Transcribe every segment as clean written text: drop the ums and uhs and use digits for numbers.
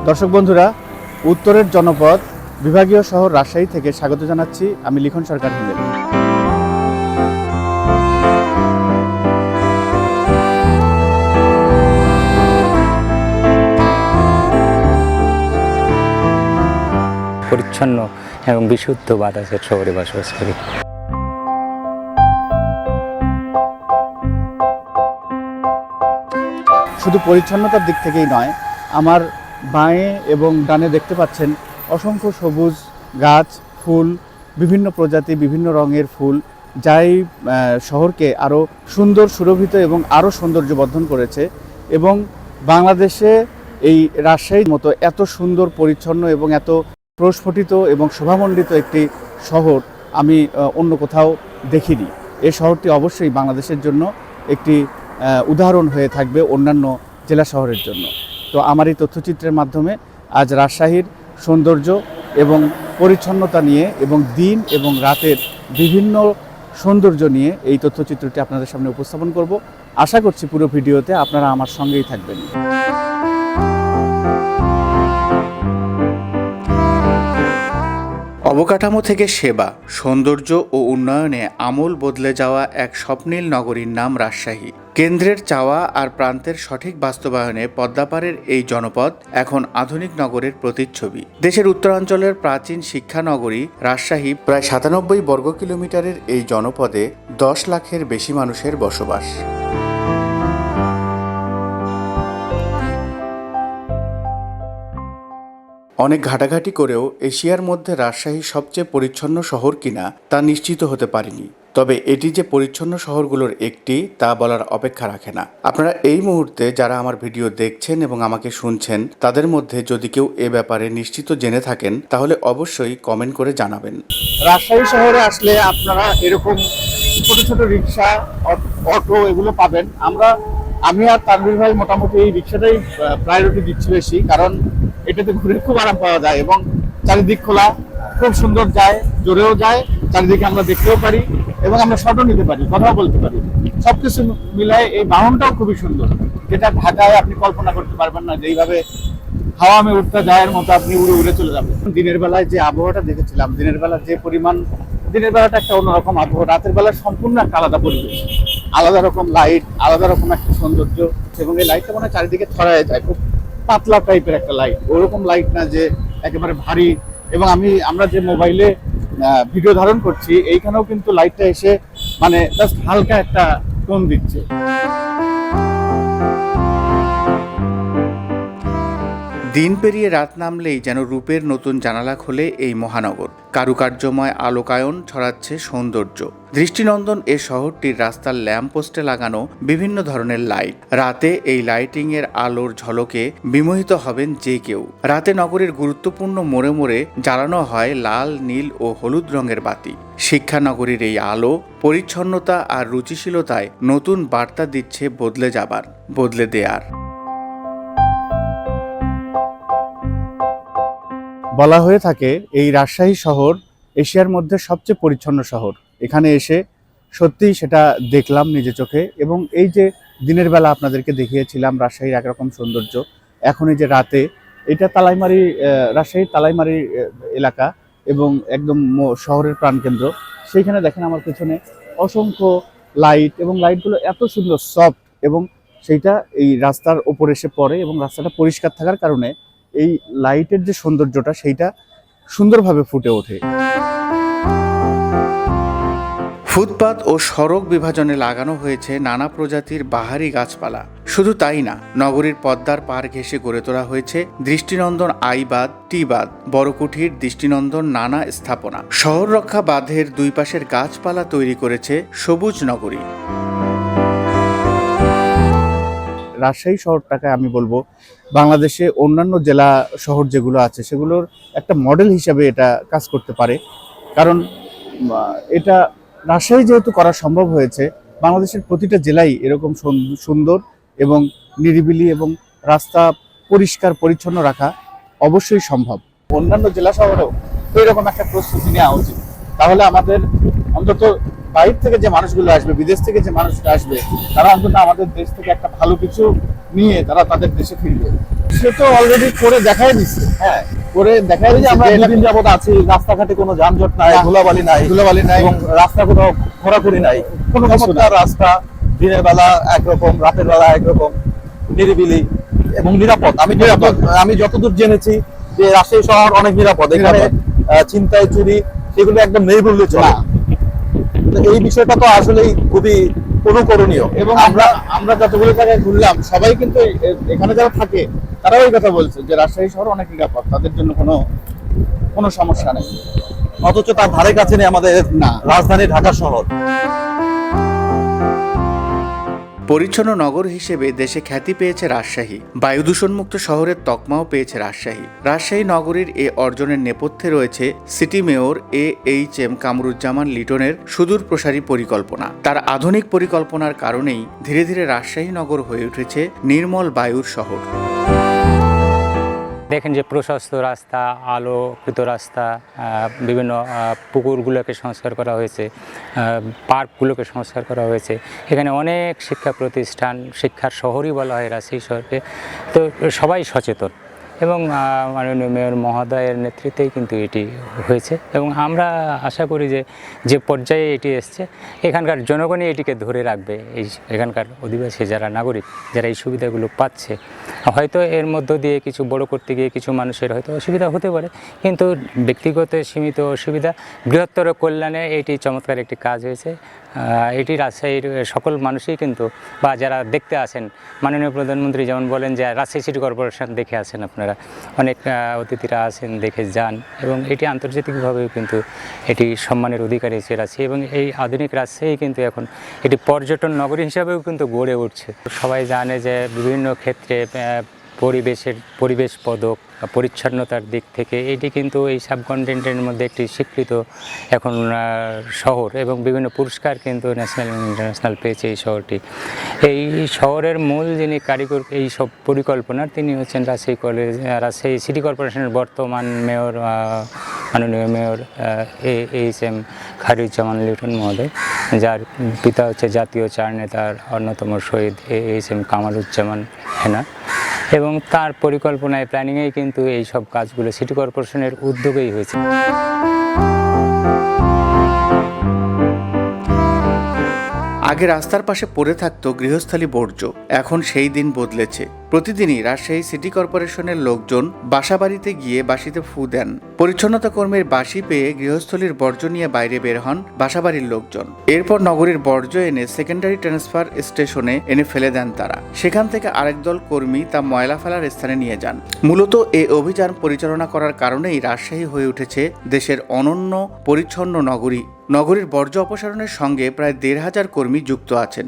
দর্শক বন্ধুরা, উত্তরের জনপদ বিভাগীয় শহর রাজশাহী থেকে স্বাগত জানাচ্ছি আমি লিখন সরকার হিমেল। পরিচ্ছন্ন এবং বিশুদ্ধ বাতাসের শহরে বসবাস করি। শুধু পরিচ্ছন্নতার দিক থেকেই নয়, আমার বাঁয়ে এবং ডানে দেখতে পাচ্ছেন অসংখ্য সবুজ গাছ, ফুল, বিভিন্ন প্রজাতি, বিভিন্ন রঙের ফুল, যাই শহরকে আরও সুন্দর, সুরভিত এবং আরও সৌন্দর্যবর্ধন করেছে। এবং বাংলাদেশে এই রাজশাহীর মতো এত সুন্দর, পরিচ্ছন্ন এবং এত প্রস্ফুটিত এবং শোভামণ্ডিত একটি শহর আমি অন্য কোথাও দেখিনি। এই শহরটি অবশ্যই বাংলাদেশের জন্য একটি উদাহরণ হয়ে থাকবে অন্যান্য জেলা শহরের জন্য। তো আমার এই তথ্যচিত্রের মাধ্যমে আজ রাজশাহীর সৌন্দর্য এবং পরিচ্ছন্নতা নিয়ে এবং দিন এবং রাতের বিভিন্ন সৌন্দর্য নিয়ে এই তথ্যচিত্রটি আপনাদের সামনে উপস্থাপন করব। আশা করছি পুরো ভিডিওতে আপনারা আমার সঙ্গেই থাকবেন। অবকাঠামো থেকে সেবা, সৌন্দর্য ও উন্নয়নে আমূল বদলে যাওয়া এক স্বপ্নীল নগরীর নাম রাজশাহী। কেন্দ্রের চাওয়া আর প্রান্তের সঠিক বাস্তবায়নে পদ্মাপাড়ের এই জনপদ এখন আধুনিক নগরের প্রতিচ্ছবি। দেশের উত্তরাঞ্চলের প্রাচীন শিক্ষা নগরী রাজশাহী প্রায় 97 বর্গ কিলোমিটারের এই জনপদে 10 লাখের বেশি মানুষের বসবাস। অনেক ঘাটাঘাটি করেও এশিয়ার মধ্যে রাজশাহী সবচেয়ে পরিচ্ছন্ন শহর কিনা তা নিশ্চিত হতে পারিনি। তবে এটি যে পরিচ্ছন্ন শহরগুলোর একটি, তা বলার অপেক্ষা রাখে না। আপনারা এই মুহূর্তে যারা আমার ভিডিও দেখছেন এবং আমাকে শুনছেন, তাদের মধ্যে যদি কেউ এ ব্যাপারে নিশ্চিত জেনে থাকেন তাহলে অবশ্যই কমেন্ট করে জানাবেন। রাজশাহী শহরে আসলে আপনারা এরকম ছোট ছোট রিক্সা, অটো এগুলো পাবেন। আমি আর তানভীর ভাই মোটামুটি এই রিক্সাটাই প্রায়োরিটি দিচ্ছি বেশি, কারণ এটাতে ঘুরে খুব আরাম পাওয়া যায় এবং চারিদিক খোলা, খুব সুন্দর যায়, জোরেও যায়, চারিদিকে আমরা দেখতেও পারি এবং আমরা শটও নিতে পারি, কথাও বলতে পারি। সবকিছু মিলায় এই বাহনটাও খুবই সুন্দর, যেটা ঢাকায় আপনি কল্পনা করতে পারবেন না যে এইভাবে হাওয়া আমি উঠতে যাওয়ার মতো আপনি উড়ে উড়ে চলে যাবেন। দিনের বেলায় যে আবহাওয়াটা দেখেছিলাম, দিনের বেলা যে পরিমাণ, দিনের বেলাটা একটা অন্যরকম আবহাওয়া, রাতের বেলা সম্পূর্ণ একটা আলাদা পরিবেশ, আলাদা রকম লাইট, আলাদা রকম একটা সৌন্দর্য। এবং এই লাইটটা মনে হয় চারিদিকে ছড়ায় যায়, খুব পাতলা টাইপের একটা লাইট, ওরকম লাইট না যে একেবারে ভারী। এবং আমরা যে মোবাইলে ভিডিও ধারণ করছি, এইখানেও কিন্তু লাইটটা এসে মানে জাস্ট হালকা একটা টোন দিচ্ছে। দিন পেরিয়ে রাত নামলেই যেন রূপের নতুন জানালা খোলে এই মহানগর। কারুকার্যময় আলোকায়ন ছড়াচ্ছে সৌন্দর্য। দৃষ্টিনন্দন এ শহরটির রাস্তার ল্যাম্পপোস্টে লাগানো বিভিন্ন ধরনের লাইট। রাতে এই লাইটিং এর আলোর ঝলকে বিমোহিত হবেন যে কেউ। রাতে নগরের গুরুত্বপূর্ণ মোড়ে মোড়ে জ্বালানো হয় লাল, নীল ও হলুদ রঙের বাতি। শিক্ষা নগরীর এই আলো, পরিচ্ছন্নতা আর রুচিশীলতায় নতুন বার্তা দিচ্ছে বদলে দেয়ার। বলা হয়ে থাকে এই রাজশাহী শহর এশিয়ার মধ্যে সবচেয়ে পরিচ্ছন্ন শহর। এখানে এসে সত্যিই সেটা দেখলাম নিজে চোখে। এবং এই যে দিনের বেলা আপনাদেরকে দেখিয়েছিলাম রাজশাহীর একরকম সৌন্দর্য, এখন এই যে রাতে, এটা রাজশাহীর তালাইমারি এলাকা এবং একদম শহরের প্রাণকেন্দ্র। সেইখানে দেখেন আমার পেছনে অসংখ্য লাইট, এবং লাইটগুলো এত সুন্দর সফট, এবং সেইটা এই রাস্তার ওপর এসে পড়ে এবং রাস্তাটা পরিষ্কার থাকার কারণে এই লাইটের যে সৌন্দর্যটা সেইটা সুন্দরভাবে ফুটে ওঠে। ফুটপাত ও সড়ক বিভাজনে লাগানো হয়েছে নানা প্রজাতির বাহারি গাছপালা। শুধু তাই না, নগরীর পদ্মার পার ঘেঁষে গড়ে তোলা হয়েছে দৃষ্টিনন্দন আইবাদ, টিবাদ, বড়কুঠির দৃষ্টিনন্দন নানা স্থাপনা। শহর রক্ষা বাঁধের দুই পাশের গাছপালা তৈরি করেছে সবুজ নগরী। রাজশাহী শহরটাকে আমি বলবো বাংলাদেশে অন্যান্য জেলা শহর যেগুলো আছে সেগুলোর একটা মডেল হিসাবে এটা কাজ করতে পারে। কারণ এটা রাজশাহী যেহেতু করা সম্ভব হয়েছে, বাংলাদেশের প্রতিটা জেলায় এরকম সুন্দর এবং নিরিবিলি এবং রাস্তা পরিষ্কার পরিচ্ছন্ন রাখা অবশ্যই সম্ভব। অন্যান্য জেলা শহরেও তো এরকম একটা প্রস্তুতি নেওয়া উচিত, তাহলে আমাদের অন্তত বাইরে থেকে যে মানুষগুলো আসবে, বিদেশ থেকে যে মানুষরা আসবে, তারা অন্তত আমাদের দেশ থেকে একটা ভালো কিছু নিয়ে তারা তাদের দেশে ফিরবে। সে তো অলরেডি করে দেখাই দিচ্ছে। হ্যাঁ, করে দেখাই দিচ্ছে। আমরা দুদিন যাবত আছি, রাস্তাঘাটে কোনো যানজট নাই, ধুলাবালি নাই, এবং রাস্তা কোনো খোরাখুরি নাই, কোনো চমৎকার রাস্তা। দিনের বেলা একরকম, রাতের বেলা একরকম, নিরিবিলি এবং নিরাপদ। আমি যতদূর জেনেছি যে রাজশাহী শহর অনেক নিরাপদ। এখানে ছিনতাই, চুরি এগুলো একদম নেই বললে চলে। এই বিষয়টা তো আসলেই খুবই অনুকরণীয়। এবং আমরা যতগুলো জায়গায় ঘুরলাম, সবাই কিন্তু এখানে যারা থাকে তারাও এই কথা বলছে যে রাজশাহী শহর অনেক নিরাপদ, তাদের জন্য কোনো সমস্যা নেই। অথচ তার ধারে কাছে নেই আমাদের রাজধানী ঢাকা শহর। পরিচ্ছন্ন নগর হিসেবে দেশে খ্যাতি পেয়েছে রাজশাহী। বায়ু দূষণমুক্ত শহরের তকমাও পেয়েছে রাজশাহী। রাজশাহী নগরীর এ অর্জনের নেপথ্যে রয়েছে সিটি মেয়র AHM কামরুজ্জামান লিটনের সুদূর প্রসারী পরিকল্পনা। তার আধুনিক পরিকল্পনার কারণেই ধীরে ধীরে রাজশাহী নগর হয়ে উঠেছে নির্মল বায়ুর শহর। দেখেন যে প্রশস্ত রাস্তা, আলোকিত রাস্তা, বিভিন্ন পুকুরগুলোকে সংস্কার করা হয়েছে, পার্কগুলোকে সংস্কার করা হয়েছে। এখানে অনেক শিক্ষা প্রতিষ্ঠান, শিক্ষার শহরই বলা হয় রাজশাহী শহরকে। তো সবাই সচেতন এবং মাননীয় মেয়র মহোদয়ের নেতৃত্বেই কিন্তু এটি হয়েছে এবং আমরা আশা করি যে পর্যায়ে এটি এসছে, এখানকার জনগণই এটিকে ধরে রাখবে। এখানকার অধিবাসী যারা নাগরিক, যারা এই সুবিধাগুলো পাচ্ছে, হয়তো এর মধ্য দিয়ে কিছু বড় করতে গিয়ে কিছু মানুষের হয়তো অসুবিধা হতে পারে, কিন্তু ব্যক্তিগত সীমিত অসুবিধা, বৃহত্তর কল্যাণে এটি চমৎকার একটি কাজ হয়েছে। এটি রাজশাহীর সকল মানুষই কিন্তু, বা যারা দেখতে আসেন, মাননীয় প্রধানমন্ত্রী যেমন বলেন যে রাজশাহী সিটি কর্পোরেশন দেখে আসেন, আপনারা অনেক অতিথিরা আসেন, দেখে যান এবং এটি আন্তর্জাতিকভাবেও কিন্তু এটি সম্মানের অধিকারী হয়েছে রাজশাহী। এবং এই আধুনিক রাজশাহী কিন্তু এখন এটি পর্যটন নগরী হিসাবেও কিন্তু গড়ে উঠছে। সবাই জানে যে বিভিন্ন ক্ষেত্রে পরিবেশ পদক, পরিচ্ছন্নতার দিক থেকে এটি কিন্তু এই সাবকন্টিনেন্টের মধ্যে একটি স্বীকৃত এখন শহর এবং বিভিন্ন পুরস্কার কিন্তু ন্যাশনাল এবং ইন্টারন্যাশনাল পেয়েছে এই শহরটি। এই শহরের মূল যিনি কারিগর এই সব পরিকল্পনার, তিনি হচ্ছেন রাজশাহী সিটি কর্পোরেশনের বর্তমান মেয়র, মাননীয় মেয়র AHM খায়রুজ্জামান লিটন মহোদয়, যার পিতা হচ্ছে জাতীয় চার নেতার অন্যতম শহীদ AHM কামারুজ্জামান হেনা। এবং তার পরিকল্পনায়, প্ল্যানিংয়েই কিন্তু এই সব কাজগুলো সিটি কর্পোরেশনের উদ্যোগেই হয়েছে। আগে রাস্তার পাশে পড়ে থাকতো গৃহস্থালী বর্জ্য, এখন সেই দিন বদলেছে। প্রতিদিনই রাজশাহী সিটি কর্পোরেশনের লোকজন বাসাবাড়িতে গিয়ে বাঁশিতে ফু দেন। পরিচ্ছন্নতা কর্মীর বাঁশি পেয়ে গৃহস্থলীর বর্জ্য নিয়ে বাইরে বের হন বাসাবাড়ির লোকজন। এরপর নগরীর বর্জ্য এনে সেকেন্ডারি ট্রান্সফার স্টেশনে এনে ফেলে দেন তারা। সেখান থেকে আরেক দল কর্মী তা ময়লা ফেলার স্থানে নিয়ে যান। মূলত এই অভিযান পরিচালনা করার কারণেই রাজশাহী হয়ে উঠেছে দেশের অনন্য পরিচ্ছন্ন নগরী। নগরীর বর্জ্য অপসারণের সঙ্গে প্রায় ১৫০০ কর্মী যুক্ত আছেন।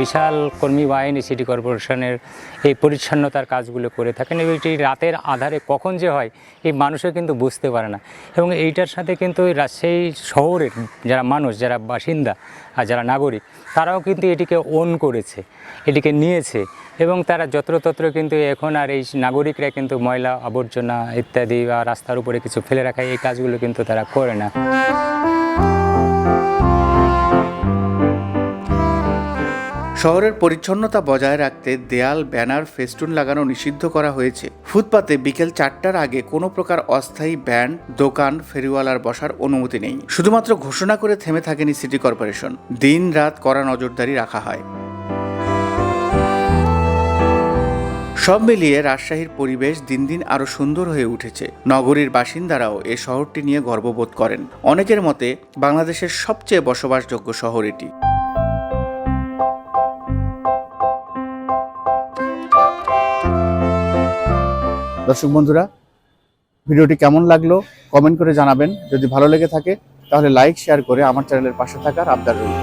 বিশাল কর্মী বাহিনী সিটি কর্পোরেশনের এই পরিচ্ছন্নতার কাজগুলো করে থাকেন এবং এটি রাতের আধারে কখন যে হয় এই মানুষও কিন্তু বুঝতে পারে না। এবং এইটার সাথে কিন্তু রাজশাহী শহরের যারা মানুষ, যারা বাসিন্দা আর যারা নাগরিক, তারাও কিন্তু এটিকে ওন করেছে, এটিকে নিয়েছে এবং তারা যত্রতত্র কিন্তু এখন আর এই নাগরিকরা কিন্তু ময়লা আবর্জনা ইত্যাদি বা রাস্তার উপরে কিছু ফেলে রাখা, এই কাজগুলো কিন্তু তারা করে না। শহরের পরিচ্ছন্নতা বজায় রাখতে দেয়াল, ব্যানার, ফেস্টুন লাগানো নিষিদ্ধ করা হয়েছে। ফুটপাতে বিকেল ৪টার আগে কোনো প্রকার অস্থায়ী ভ্যান, দোকান, ফেরিওয়ালার বসার অনুমতি নেই। শুধুমাত্র ঘোষণা করে থেমে থাকেনি সিটি কর্পোরেশন, দিন রাত কড়া নজরদারি রাখা হয়। সব মিলিয়ে রাজশাহীর পরিবেশ দিন দিন আরো সুন্দর হয়ে উঠেছে। নগরীর বাসিন্দারাও এ শহরটি নিয়ে গর্ববোধ করেন। অনেকের মতে বাংলাদেশের সবচেয়ে বসবাসযোগ্য শহর এটি। দর্শক বন্ধুরা, ভিডিওটি কেমন লাগলো কমেন্ট করে জানাবেন। যদি ভালো লেগে থাকে তাহলে লাইক, শেয়ার করে আমার চ্যানেলের পাশে থাকার আবদার রইল।